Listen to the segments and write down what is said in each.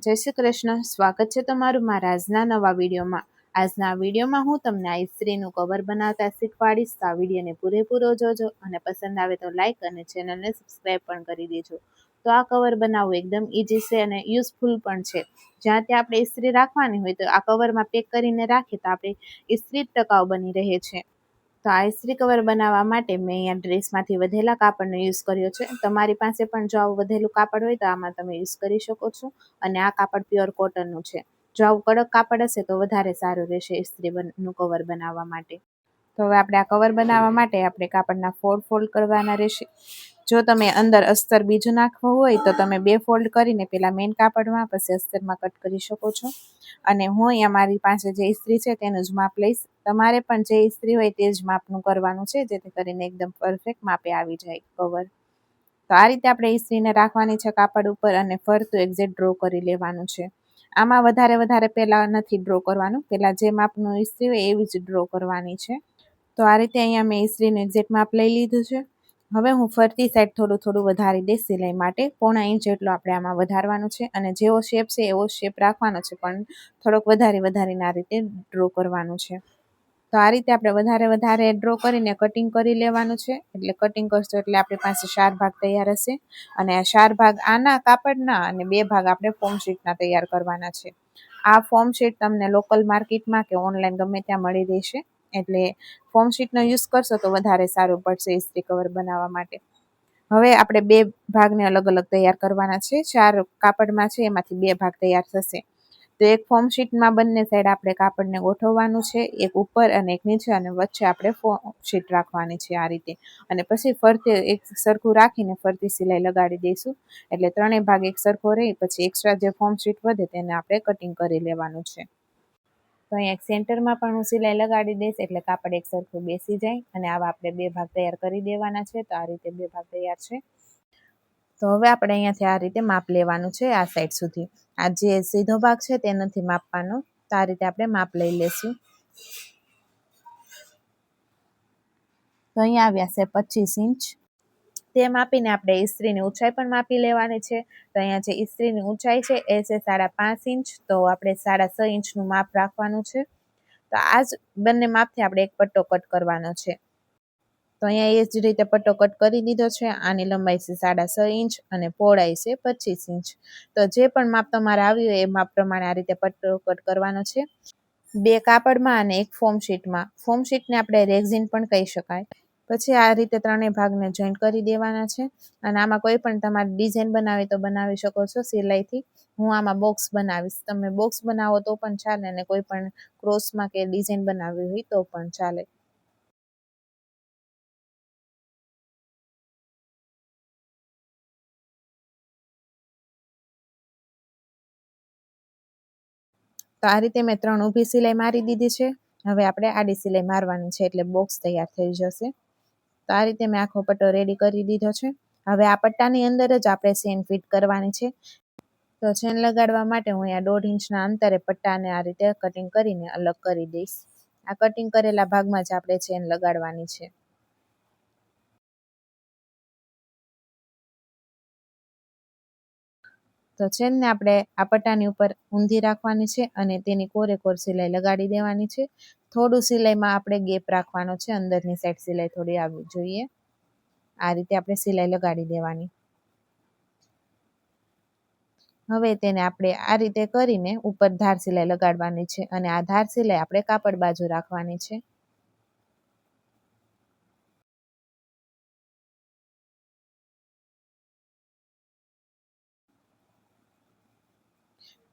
જય શ્રી કૃષ્ણ. સ્વાગત છે તમારું મારા આજના નવા વિડીયોમાં. આજના વિડીયોમાં હું તમને આ ઇસ્ત્રીનું કવર બનાવતા શીખવાડીશ. તો આ વિડીયોને પૂરેપૂરો જોજો અને પસંદ આવે તો લાઈક અને ચેનલને સબસ્ક્રાઈબ પણ કરી દેજો. તો આ કવર બનાવવું એકદમ ઇઝી છે અને યુઝફુલ પણ છે. જ્યાં ત્યાં આપણે ઇસ્ત્રી રાખવાની હોય તો આ કવરમાં પેક કરીને રાખીએ તો આપણી ઇસ્ત્રી ટકાઉ બની રહે છે. તો આ ઇસ્ત્રી કવર બનાવવા માટે મેં અહીંયા ડ્રેસમાંથી વધેલા કાપડનો યુઝ કર્યો છે. તમારી પાસે પણ જો આવું વધેલું કાપડ હોય તો આમાં તમે યુઝ કરી શકો છો. અને આ કાપડ પ્યોર કોટનનું છે. જો આવું કડક કાપડ હશે તો વધારે સારું રહેશે ઇસ્ત્રીનું કવર બનાવવા માટે. તો હવે આપણે આ કવર બનાવવા માટે આપણે કાપડના ફોલ્ડ કરવાના રહેશે. જો તમે અંદર અસ્તર બીજું નાખવું હોય તો તમે 2 ફોલ્ડ કરીને પહેલાં મેઇન કાપડમાં પછી અસ્તરમાં કટ કરી શકો છો. અને હું અહીંયા મારી પાસે જે ઇસ્ત્રી છે તેનું જ માપ લઈશ. તમારે પણ જે ઇસ્ત્રી હોય તે જ માપનું કરવાનું છે, જેથી કરીને એકદમ પરફેક્ટ માપે આવી જાય કવર. તો આ રીતે આપણે ઇસ્ત્રીને રાખવાની છે કાપડ ઉપર અને ફરતું એક્ઝેક્ટ ડ્રો કરી લેવાનું છે. આમાં વધારે પહેલાં નથી ડ્રો કરવાનું, પહેલાં જે માપનું ઇસ્ત્રી હોય એવી જ ડ્રો કરવાની છે. તો આ રીતે અહીંયા મેં ઇસ્ત્રીનું એક્ઝેક્ટ માપ લઈ લીધું છે. હવે હું ફરતી સાઈડ થોડું વધારી દઈશ સિલાઈ માટે. 1/2 ઇંચ જેટલો આપણે આમાં વધારવાનું છે અને જેવો શેપ છે એવો શેપ રાખવાનો છે, પણ થોડોક વધારીને આ રીતે ડ્રો કરવાનું છે. તો આ રીતે આપણે વધારે ડ્રો કરીને કટિંગ કરી લેવાનું છે. એટલે કટિંગ કરશો એટલે આપણી પાસે 4 ભાગ તૈયાર હશે. અને આ 4 ભાગ આના કાપડના અને 2 ભાગ આપણે ફોર્મ શીટના તૈયાર કરવાના છે. આ ફોર્મ શીટ તમને લોકલ માર્કેટમાં કે ઓનલાઈન ગમે ત્યાં મળી રહેશે. એટલે ફોર્મ શીટનો યુઝ કરશો તો વધારે સારું પડશે ઇસ્ત્રી કવર બનાવવા માટે. હવે આપણે 2 ભાગને અલગ તૈયાર કરવાના છે. 4 કાપડમાં છે એમાંથી 2 ભાગ તૈયાર થશે. તો એક ફોર્મ શીટમાં બંને સાઈડ આપણે કાપડને ગોઠવવાનું છે, એક ઉપર અને એક નીચે, અને વચ્ચે આપણે ફોર્મ શીટ રાખવાની છે આ રીતે. અને પછી ફરતે એક સરખું રાખીને ફરતી સિલાઈ લગાડી દઈશું. એટલે 3 ભાગ એક સરખો રહી, પછી એક્સ્ટ્રા જે ફોર્મ શીટ વધે તેને આપણે કટિંગ કરી લેવાનું છે. તો અહીંયા એક સેન્ટરમાં પણ હું સિલાઈ લગાડી દઈશ એટલે કાપડ એક સરખું બેસી જાય. અને આવા આપણે 2 ભાગ તૈયાર કરી દેવાના છે. તો આ રીતે 2 ભાગ તૈયાર છે. તો હવે આપણે અહીંયાથી આ રીતે માપ લેવાનું છે આ સાઈડ સુધી. આ જે સીધો ભાગ છે તે નથી માપવાનો. તો આ રીતે આપણે માપ લઈ લેશું. તો અહીંયા આવ્યા છે 25 ઇંચ. તે માપીને આપણે ઇસ્ત્રીની ઊંચાઈ પણ માપી લેવાની છે. તો અહીંયા જે ઇસ્ત્રીની ઊંચાઈ છે એ છે 5.5 ઇંચ. તો આપણે 6.5 ઇંચનું માપ રાખવાનું છે. તો આ જ બંને માપથી આપણે એક પટ્ટો કટ કરવાનો છે. તો અહીંયા એ જ રીતે પટ્ટો કટ કરી દીધો છે. આની લંબાઈ છે 6.5 ઇંચ અને પહોળાઈ છે 25 ઇંચ. તો જે પણ માપ તમારે આવ્યું હોય એ માપ પ્રમાણે આ રીતે પટ્ટો કટ કરવાનો છે. 2 કાપડમાં અને એક ફોર્મ શીટમાં. ફોર્મ શીટને આપણે રેઝિન પણ કહી શકાય. પછી આ રીતે 3 ભાગને જોઈન્ટ કરી દેવાના છે. અને આમાં કોઈ પણ તમારે ડિઝાઇન બનાવી તો બનાવી શકો છો સિલાઈથી. હું આમાં બોક્સ બનાવીશ. તમે બોક્સ બનાવો તો પણ ચાલે અને કોઈ પણ ક્રોસમાં કે ડિઝાઇન બનાવવી હોય તો પણ ચાલે. તો આ રીતે મેં 3 ઊભી સિલાઈ મારી દીધી છે. હવે આપણે આડી સિલાઈ મારવાની છે એટલે બોક્સ તૈયાર થઈ જશે. તો આ રીતે મેં આખો પટ્ટો રેડી કરી દીધો છે. હવે આ પટ્ટાની અંદર જ આપણે ચેન ફિટ કરવાની છે. તો ચેન લગાડવા માટે હું અહીંયા 1.5 ઇંચના અંતરે પટ્ટાને આ રીતે કટિંગ કરીને અલગ કરી દઈશ. આ કટિંગ કરેલા ભાગમાં જ આપણે ચેન લગાડવાની છે. તો ચેનને આપણે આ પટ્ટાની ઉપર ઊંધી રાખવાની છે અને તેની કોર સિલાઈ લગાડી દેવાની છે. થોડું સિલાઈમાં આપણે ગેપ રાખવાનો છે. અંદરની સાઈડ સિલાઈ થોડી આવવી જોઈએ. આ રીતે આપણે સિલાઈ લગાડી દેવાની. હવે તેને આપણે આ રીતે કરીને ઉપર ધાર સિલાઈ લગાડવાની છે અને આ ધાર સિલાઈ આપણે કાપડ બાજુ રાખવાની છે.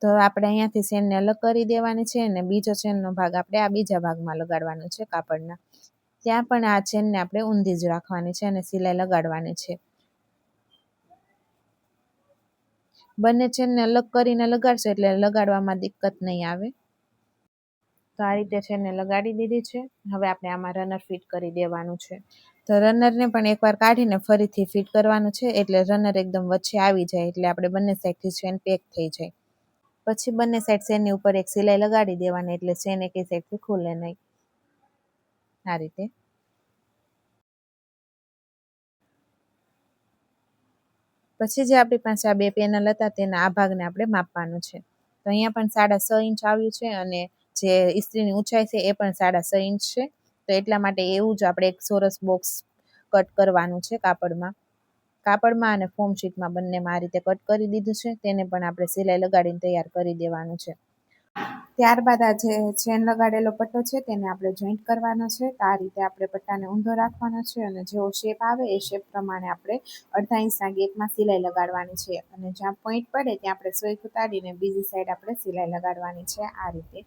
તો આપણે અહીંયાથી ચેનને અલગ કરી દેવાની છે અને બીજો ચેનનો ભાગ આપણે આ બીજા ભાગમાં લગાડવાનો છે કાપડના. ત્યાં પણ આ ચેનને આપણે ઊંધી જ રાખવાની છે અને સિલાઈ લગાડવાની છે. બંને ચેનને અલગ કરીને લગાડશો એટલે લગાડવામાં દિક્કત નહીં આવે. તો આ રીતે ચેનને લગાડી દીધી છે. હવે આપણે આમાં રનર ફિટ કરી દેવાનું છે. તો રનરને પણ એકવાર કાઢીને ફરીથી ફિટ કરવાનું છે એટલે રનર એકદમ વચ્ચે આવી જાય. એટલે આપણે બંને સાઈડથી ચેન પેક થઈ જાય. પછી બંને સાઈડ ચેનની ઉપર એક સિલાઈ લગાડી દેવાની એટલે ચેન એકેય સાઈડથી ખુલે નહીં. આ રીતે. પછી જે આપણી પાસે આ બે પેનલ હતા તેના આ ભાગને આપણે માપવાનું છે. તો અહીંયા પણ 6.5 ઇંચ આવ્યું છે અને જે ઇસ્ત્રીની ઊંચાઈ છે એ પણ 6.5 ઇંચ છે. તો એટલા માટે એવું જ આપણે એક ચોરસ બોક્સ કટ કરવાનું છે કાપડમાં અને ફોર્મ શીટમાં બંનેમાં આ રીતે કટ કરી દીધું છે. તેને પણ આપણે સિલાઈ લગાડીને તૈયાર કરી દેવાનું છે. ત્યારબાદ આ જે ચેન લગાડેલો પટ્ટો છે તેને આપણે જોઈન્ટ કરવાનો છે. તો આ રીતે આપણે પટ્ટાને ઊંધો રાખવાનો છે અને જેવો શેપ આવે એ શેપ પ્રમાણે આપણે 1/2 ઇંચના ગેપમાં સિલાઈ લગાડવાની છે અને જ્યાં પોઈન્ટ પડે ત્યાં આપણે સોય ઉતારીને બીજી સાઈડ આપણે સિલાઈ લગાડવાની છે આ રીતે.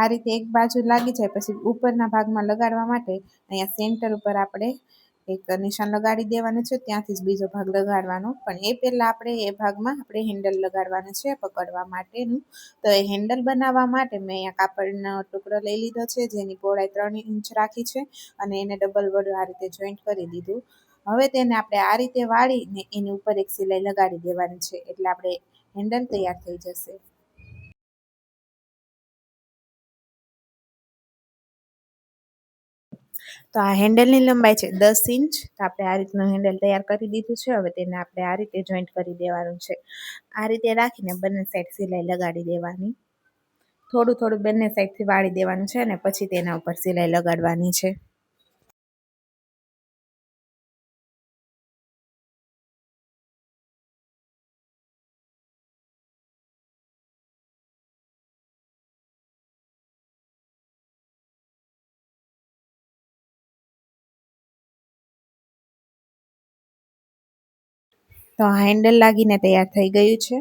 આ રીતે એક બાજુ લાગી જાય પછી ઉપરના ભાગમાં લગાડવા માટે અહીંયા સેન્ટર ઉપર આપણે એક નિશાન લગાડી દેવાનું છે. ત્યાંથી જ બીજો ભાગ લગાડવાનો, પણ એ પહેલાં આપણે એ ભાગમાં આપણે હેન્ડલ લગાડવાનું છે પકડવા માટેનું. તો એ હેન્ડલ બનાવવા માટે મેં અહીંયા કાપડનો ટુકડો લઈ લીધો છે જેની પહોળાઈ 3 ઇંચ રાખી છે અને એને ડબલ વડે આ રીતે જોઈન્ટ કરી દીધું. હવે તેને આપણે આ રીતે વાળીને એની ઉપર એક સિલાઈ લગાડી દેવાની છે એટલે આપણે હેન્ડલ તૈયાર થઈ જશે. તો આ હેન્ડલની લંબાઈ છે 10 ઇંચ. તો આપણે આ રીતનું હેન્ડલ તૈયાર કરી દીધું છે. હવે તેને આપણે આ રીતે જોઈન્ટ કરી દેવાનું છે. આ રીતે રાખીને બંને સાઈડ સિલાઈ લગાડી દેવાની. થોડું થોડું બંને સાઈડથી વાળી દેવાનું છે અને પછી તેના ઉપર સિલાઈ લગાડવાની છે. તો આ હેન્ડલ લાગીને તૈયાર થઈ ગયું છે.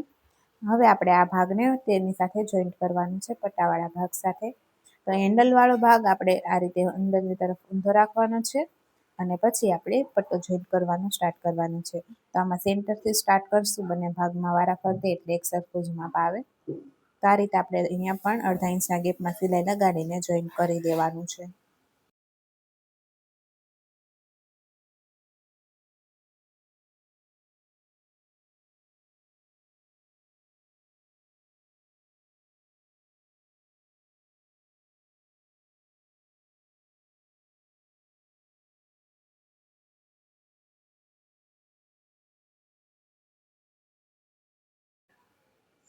હવે આપણે આ ભાગને તેની સાથે જોઈન્ટ કરવાનું છે પટ્ટાવાળા ભાગ સાથે. તો હેન્ડલવાળો ભાગ આપણે આ રીતે અંદરની તરફ ઊંધો રાખવાનો છે અને પછી આપણે પટ્ટો જોઈન્ટ કરવાનું સ્ટાર્ટ કરવાનું છે. તો આમાં સેન્ટરથી સ્ટાર્ટ કરશું, બંને ભાગમાં વારા ફરતે એટલે એક સરખું જ માપ આવે. તો આ રીતે આપણે અહીંયા પણ 1/2 ઇંચના ગેપમાં સિલાઈ લગાડીને જોઈન્ટ કરી દેવાનું છે.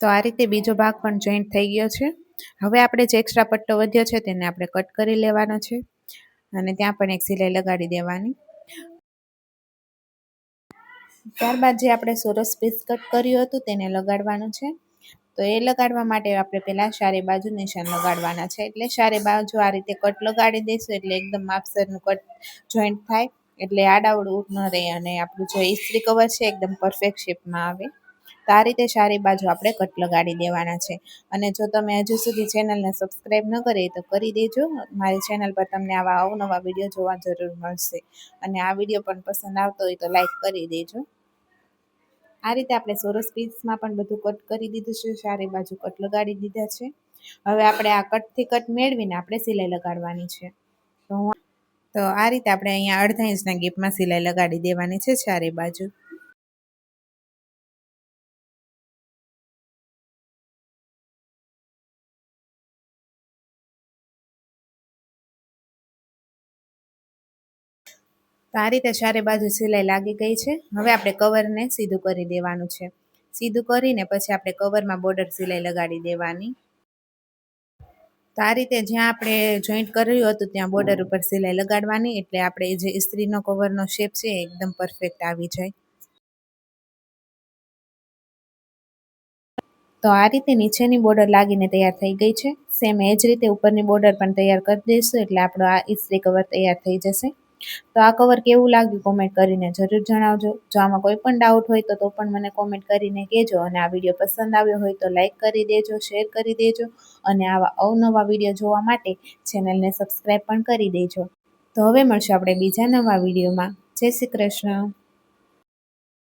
તો આ રીતે બીજો ભાગ પણ જોઈન્ટ થઈ ગયો છે. હવે આપણે જે એક્સ્ટ્રા પટ્ટો વધ્યો છે તેને આપણે કટ કરી લેવાનો છે અને ત્યાં પણ એક સિલાઈ લગાડી દેવાની. ત્યારબાદ જે આપણે ચોરસ પીસ કટ કર્યું હતું તેને લગાડવાનું છે. તો એ લગાડવા માટે આપણે પહેલાં ચારે બાજુ નિશાન લગાડવાના છે. એટલે ચારે બાજુ આ રીતે કટ લગાડી દઈશું એટલે એકદમ માપસરનું કટ જોઈન્ટ થાય એટલે આડાવડું ન રહે અને આપણું જે ઇસ્ત્રી કવર છે એકદમ પરફેક્ટ શેપમાં આવે. તો આ રીતે ચારે બાજુ આપણે કટ લગાડી દેવાના છે. અને જો તમે હજુ સુધી ચેનલને સબસ્ક્રાઈબ ન કરી તો કરી દેજો. મારી ચેનલ પર તમને આવા અવનવા વિડીયો જોવા જરૂર મળશે અને આ વિડીયો પણ પસંદ આવતો હોય તો લાઈક કરી દેજો. આ રીતે આપણે ચોરસ પીસમાં પણ બધું કટ કરી દીધું છે. ચારે બાજુ કટ લગાડી દીધા છે. હવે આપણે આ કટથી કટ મેળવીને આપણે સિલાઈ લગાડવાની છે. તો આ રીતે આપણે અહીંયા 1/2 ઇંચના ગેપમાં સિલાઈ લગાડી દેવાની છે ચારે બાજુ. તો આ રીતે ચારે બાજુ સિલાઈ લાગી ગઈ છે. હવે આપણે કવરને સીધું કરી દેવાનું છે. સીધું કરીને પછી આપણે કવરમાં બોર્ડર સિલાઈ લગાડી દેવાની. તો આ રીતે જ્યાં આપણે જોઈન્ટ કર્યું હતું ત્યાં બોર્ડર ઉપર સિલાઈ લગાડવાની એટલે આપણે જે ઇસ્ત્રીનો કવરનો શેપ છે એકદમ પરફેક્ટ આવી જાય. તો આ રીતે નીચેની બોર્ડર લાગીને તૈયાર થઈ ગઈ છે. સેમ એ જ રીતે ઉપરની બોર્ડર પણ તૈયાર કરી દઈશું એટલે આપણો આ ઇસ્ત્રી કવર તૈયાર થઈ જશે. તો આ કવર કેવું લાગ્યું કોમેન્ટ કરીને જરૂર જણાવજો. જો આમાં કોઈ પણ ડાઉટ હોય તો પણ મને કોમેન્ટ કરીને કહેજો અને આ વિડીયો પસંદ આવ્યો હોય તો લાઈક કરી દેજો, શેર કરી દેજો અને આવા અવનવા વિડીયો જોવા માટે ચેનલને સબસ્ક્રાઈબ પણ કરી દેજો. તો હવે મળશું આપણે બીજા નવા વિડીયોમાં. જય શ્રી કૃષ્ણ.